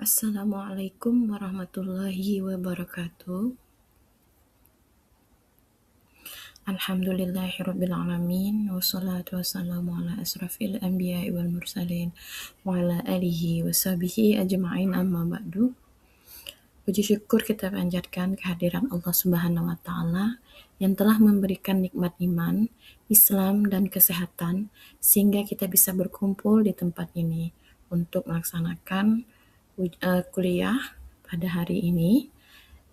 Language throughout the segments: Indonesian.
Assalamualaikum warahmatullahi wabarakatuh. Alhamdulillahirabbil alamin wassalatu wassalamu ala asrafil anbiya'i wal mursalin wa ala alihi washabihi ajma'in amma ba'du. Puji syukur kita panjatkan kehadiran Allah Subhanahu wa taala yang telah memberikan nikmat iman, Islam dan kesehatan sehingga kita bisa berkumpul di tempat ini untuk melaksanakan kuliah pada hari ini.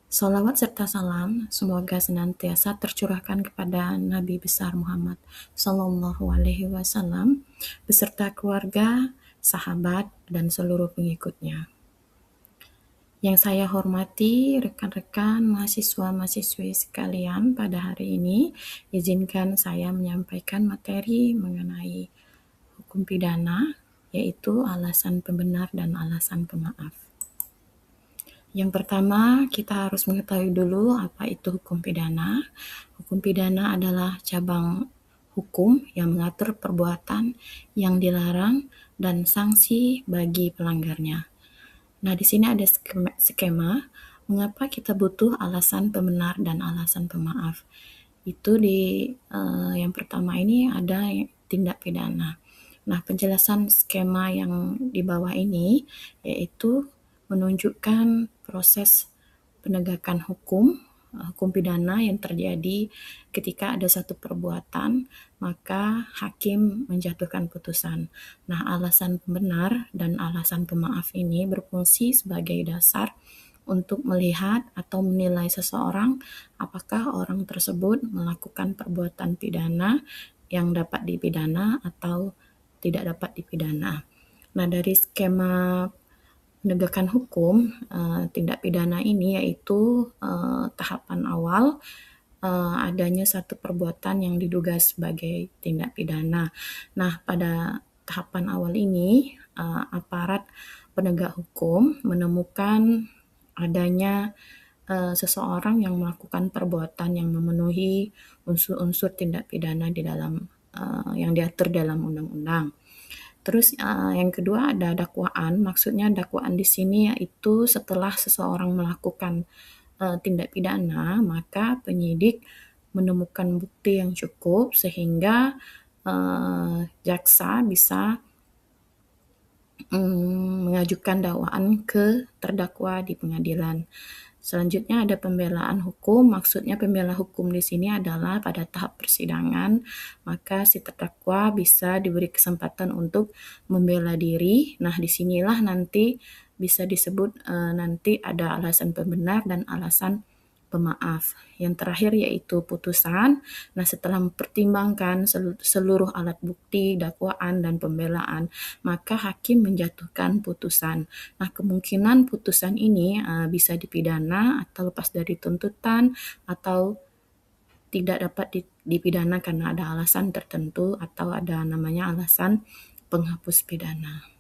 Salawat serta salam semoga senantiasa tercurahkan kepada Nabi besar Muhammad Sallallahu Alaihi Wasallam beserta keluarga, sahabat, dan seluruh pengikutnya. Yang saya hormati rekan-rekan mahasiswa-mahasiswi sekalian pada hari ini, izinkan saya menyampaikan materi mengenai hukum pidana, yaitu alasan pembenar dan alasan pemaaf. Yang pertama, kita harus mengetahui dulu apa itu hukum pidana. Hukum pidana adalah cabang hukum yang mengatur perbuatan yang dilarang dan sanksi bagi pelanggarnya. Nah, di sini ada skema mengapa kita butuh alasan pembenar dan alasan pemaaf. Itu yang pertama ini ada tindak pidana. Nah, penjelasan skema yang di bawah ini yaitu menunjukkan proses penegakan hukum pidana yang terjadi ketika ada satu perbuatan, maka hakim menjatuhkan putusan. Nah, alasan pembenar dan alasan pemaaf ini berfungsi sebagai dasar untuk melihat atau menilai seseorang apakah orang tersebut melakukan perbuatan pidana yang dapat dipidana atau tidak dapat dipidana. Nah, dari skema penegakan hukum tindak pidana ini yaitu tahapan awal adanya satu perbuatan yang diduga sebagai tindak pidana. Nah, pada tahapan awal ini aparat penegak hukum menemukan adanya seseorang yang melakukan perbuatan yang memenuhi unsur-unsur tindak pidana di dalam yang diatur dalam undang-undang. Terus yang kedua ada dakwaan. Maksudnya dakwaan di sini yaitu setelah seseorang melakukan tindak pidana, maka penyidik menemukan bukti yang cukup sehingga jaksa bisa mengajukan dakwaan ke terdakwa di pengadilan. Selanjutnya ada pembelaan hukum. Maksudnya pembela hukum di sini adalah pada tahap persidangan, maka si terdakwa bisa diberi kesempatan untuk membela diri. Nah, disinilah nanti bisa disebut nanti ada alasan pembenar dan alasan pemaaf. Yang terakhir yaitu putusan. Nah, setelah mempertimbangkan seluruh alat bukti, dakwaan, dan pembelaan, maka hakim menjatuhkan putusan. Nah, kemungkinan putusan ini bisa dipidana atau lepas dari tuntutan atau tidak dapat dipidana karena ada alasan tertentu atau ada namanya alasan penghapus pidana.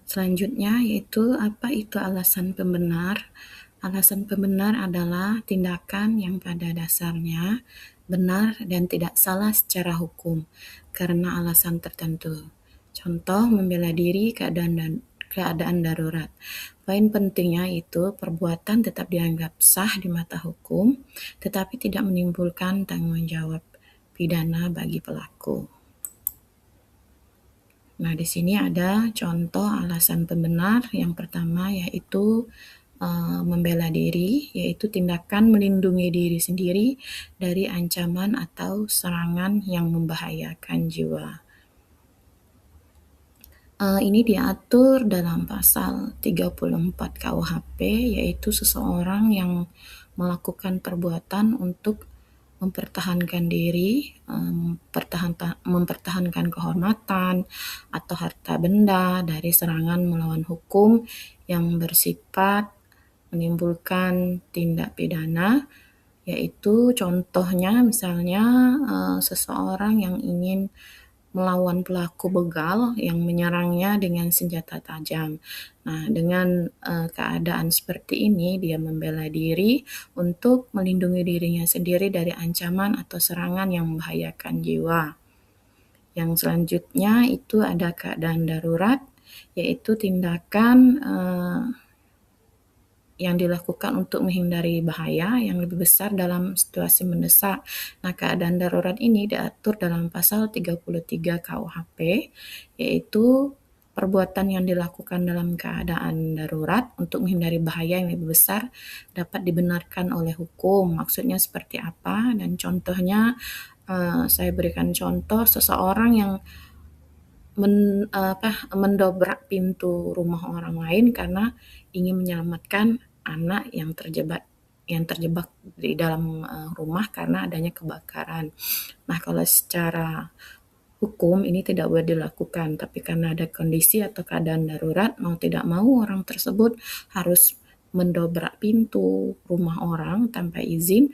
Selanjutnya yaitu apa itu alasan pembenar. Alasan pembenar adalah tindakan yang pada dasarnya benar dan tidak salah secara hukum karena alasan tertentu. Contoh membela diri keadaan darurat. Poin pentingnya itu perbuatan tetap dianggap sah di mata hukum tetapi tidak menimbulkan tanggung jawab pidana bagi pelaku. Nah, di sini ada contoh alasan pembenar. Yang pertama yaitu membela diri, yaitu tindakan melindungi diri sendiri dari ancaman atau serangan yang membahayakan jiwa. Ini diatur dalam pasal 34 KUHP, yaitu seseorang yang melakukan perbuatan untuk mempertahankan diri, mempertahankan kehormatan atau harta benda dari serangan melawan hukum yang bersifat menimbulkan tindak pidana, yaitu contohnya misalnya seseorang yang ingin melawan pelaku begal yang menyerangnya dengan senjata tajam. Nah, dengan keadaan seperti ini, dia membela diri untuk melindungi dirinya sendiri dari ancaman atau serangan yang membahayakan jiwa. Yang selanjutnya itu ada keadaan darurat. yaitu tindakan yang dilakukan untuk menghindari bahaya yang lebih besar dalam situasi mendesak. Nah, keadaan darurat ini diatur dalam pasal 33 KUHP, yaitu perbuatan yang dilakukan dalam keadaan darurat untuk menghindari bahaya yang lebih besar dapat dibenarkan oleh hukum. Maksudnya seperti apa? Dan contohnya, saya berikan contoh seseorang yang mendobrak pintu rumah orang lain karena ingin menyelamatkan anak yang terjebak di dalam rumah karena adanya kebakaran. Nah, kalau secara hukum ini tidak boleh dilakukan, tapi karena ada kondisi atau keadaan darurat, mau tidak mau orang tersebut harus mendobrak pintu rumah orang tanpa izin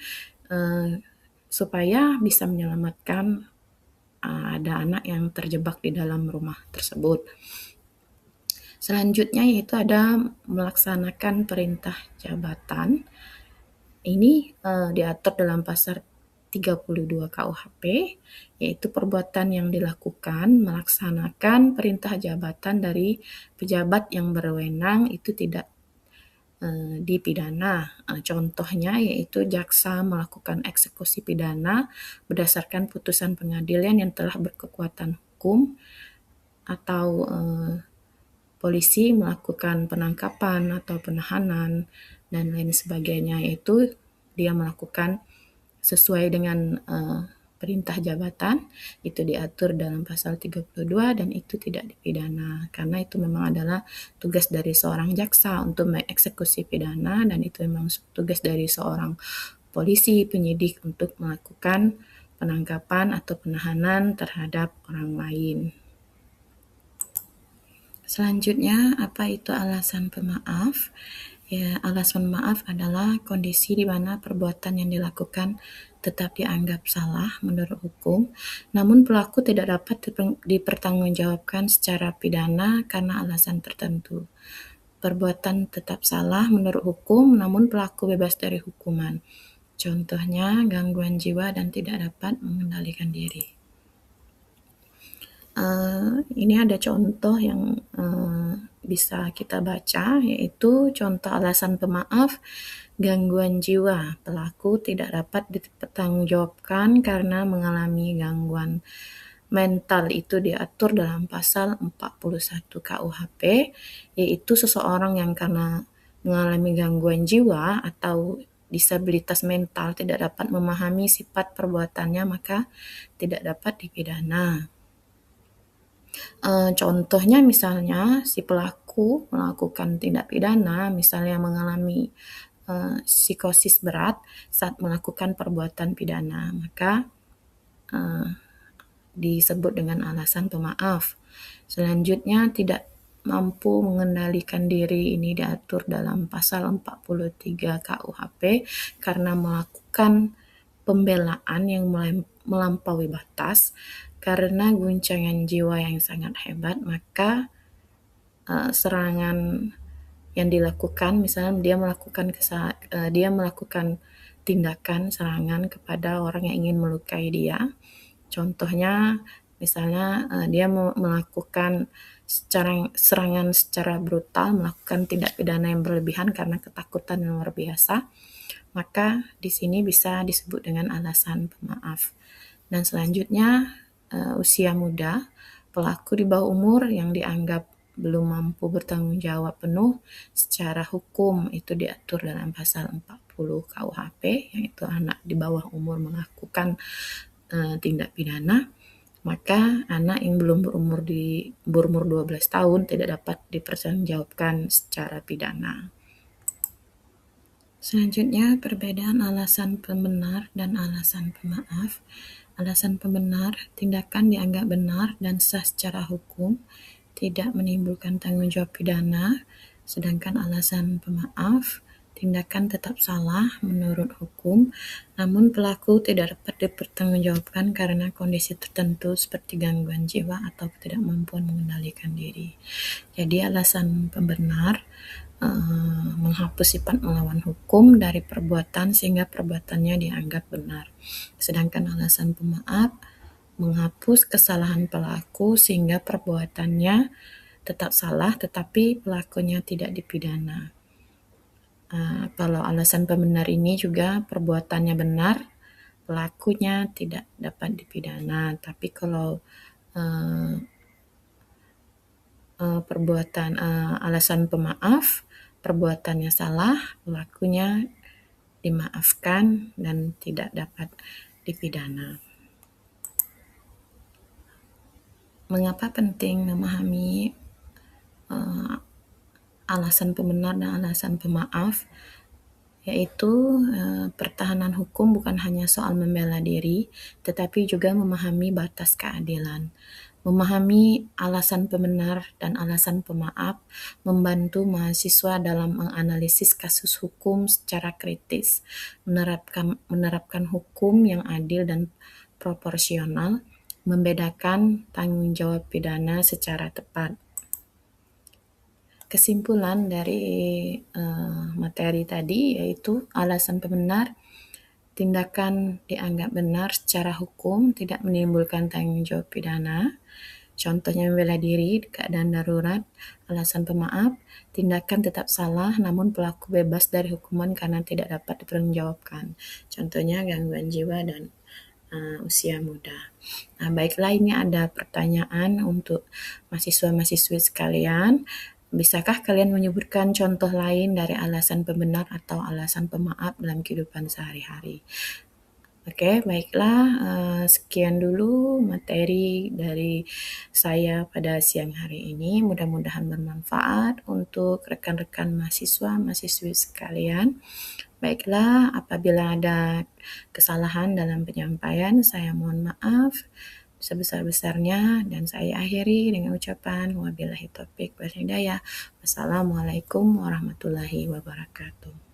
supaya bisa menyelamatkan ada anak yang terjebak di dalam rumah tersebut. Selanjutnya yaitu ada melaksanakan perintah jabatan. Ini diatur dalam pasal 32 KUHP, yaitu perbuatan yang dilakukan melaksanakan perintah jabatan dari pejabat yang berwenang itu tidak dipidana. Contohnya yaitu jaksa melakukan eksekusi pidana berdasarkan putusan pengadilan yang telah berkekuatan hukum, atau polisi melakukan penangkapan atau penahanan dan lain sebagainya, yaitu dia melakukan sesuai dengan perintah jabatan, itu diatur dalam pasal 32 dan itu tidak dipidana karena itu memang adalah tugas dari seorang jaksa untuk mengeksekusi pidana, dan itu memang tugas dari seorang polisi penyidik untuk melakukan penangkapan atau penahanan terhadap orang lain. Selanjutnya, apa itu alasan pemaaf? Ya, alasan maaf adalah kondisi di mana perbuatan yang dilakukan tetap dianggap salah menurut hukum, namun pelaku tidak dapat dipertanggungjawabkan secara pidana karena alasan tertentu. Perbuatan tetap salah menurut hukum, namun pelaku bebas dari hukuman. Contohnya, gangguan jiwa dan tidak dapat mengendalikan diri. Ini ada contoh yang bisa kita baca, yaitu contoh alasan pemaaf gangguan jiwa. Pelaku tidak dapat dipertanggungjawabkan karena mengalami gangguan mental, itu diatur dalam pasal 41 KUHP, yaitu seseorang yang karena mengalami gangguan jiwa atau disabilitas mental tidak dapat memahami sifat perbuatannya, maka tidak dapat dipidana. Contohnya misalnya si pelaku melakukan tindak pidana, misalnya mengalami psikosis berat saat melakukan perbuatan pidana, maka disebut dengan alasan pemaaf. Selanjutnya, tidak mampu mengendalikan diri, ini diatur dalam pasal 43 KUHP karena melakukan pembelaan yang melampaui batas karena guncangan jiwa yang sangat hebat, maka serangan yang dilakukan, misalnya dia melakukan tindakan serangan kepada orang yang ingin melukai dia. Contohnya, misalnya dia melakukan serangan secara brutal, melakukan tindak pidana yang berlebihan karena ketakutan yang luar biasa, maka di sini bisa disebut dengan alasan pemaaf. Dan selanjutnya, usia muda, pelaku di bawah umur yang dianggap belum mampu bertanggung jawab penuh secara hukum, itu diatur dalam pasal 40 KUHP, yaitu anak di bawah umur melakukan tindak pidana, maka anak yang belum berumur 12 tahun tidak dapat dipertanggungjawabkan secara pidana. Selanjutnya, perbedaan alasan pembenar dan alasan pemaaf. Alasan pembenar, tindakan dianggap benar dan sah secara hukum, tidak menimbulkan tanggung jawab pidana, sedangkan alasan pemaaf, tindakan tetap salah menurut hukum, namun pelaku tidak dapat dipertanggungjawabkan karena kondisi tertentu seperti gangguan jiwa atau ketidakmampuan mengendalikan diri. Jadi alasan pembenar menghapus sifat melawan hukum dari perbuatan sehingga perbuatannya dianggap benar. Sedangkan alasan pemaaf menghapus kesalahan pelaku sehingga perbuatannya tetap salah tetapi pelakunya tidak dipidana. Kalau alasan pembenar ini juga perbuatannya benar, pelakunya tidak dapat dipidana. Tapi kalau uh, alasan pemaaf, perbuatannya salah, pelakunya dimaafkan dan tidak dapat dipidana. Mengapa penting memahami alasan pembenar dan alasan pemaaf? Yaitu pertahanan hukum bukan hanya soal membela diri, tetapi juga memahami batas keadilan. Memahami alasan pembenar dan alasan pemaaf membantu mahasiswa dalam menganalisis kasus hukum secara kritis, menerapkan hukum yang adil dan proporsional, membedakan tanggung jawab pidana secara tepat. Kesimpulan dari materi tadi yaitu alasan pembenar, tindakan dianggap benar secara hukum tidak menimbulkan tanggung jawab pidana. Contohnya membela diri di keadaan darurat. Alasan pemaaf, tindakan tetap salah namun pelaku bebas dari hukuman karena tidak dapat dipertanggungjawabkan. Contohnya gangguan jiwa dan usia muda. Baiklah, ini ada pertanyaan untuk mahasiswa-mahasiswi sekalian. Bisakah kalian menyebutkan contoh lain dari alasan pembenar atau alasan pemaaf dalam kehidupan sehari-hari? Oke, baiklah. Sekian dulu materi dari saya pada siang hari ini. Mudah-mudahan bermanfaat untuk rekan-rekan mahasiswa-mahasiswi sekalian. Baiklah, apabila ada kesalahan dalam penyampaian, saya mohon maaf sebesar-besarnya dan saya akhiri dengan ucapan wabillahi taufiq wal hidayah. Wassalamualaikum warahmatullahi wabarakatuh.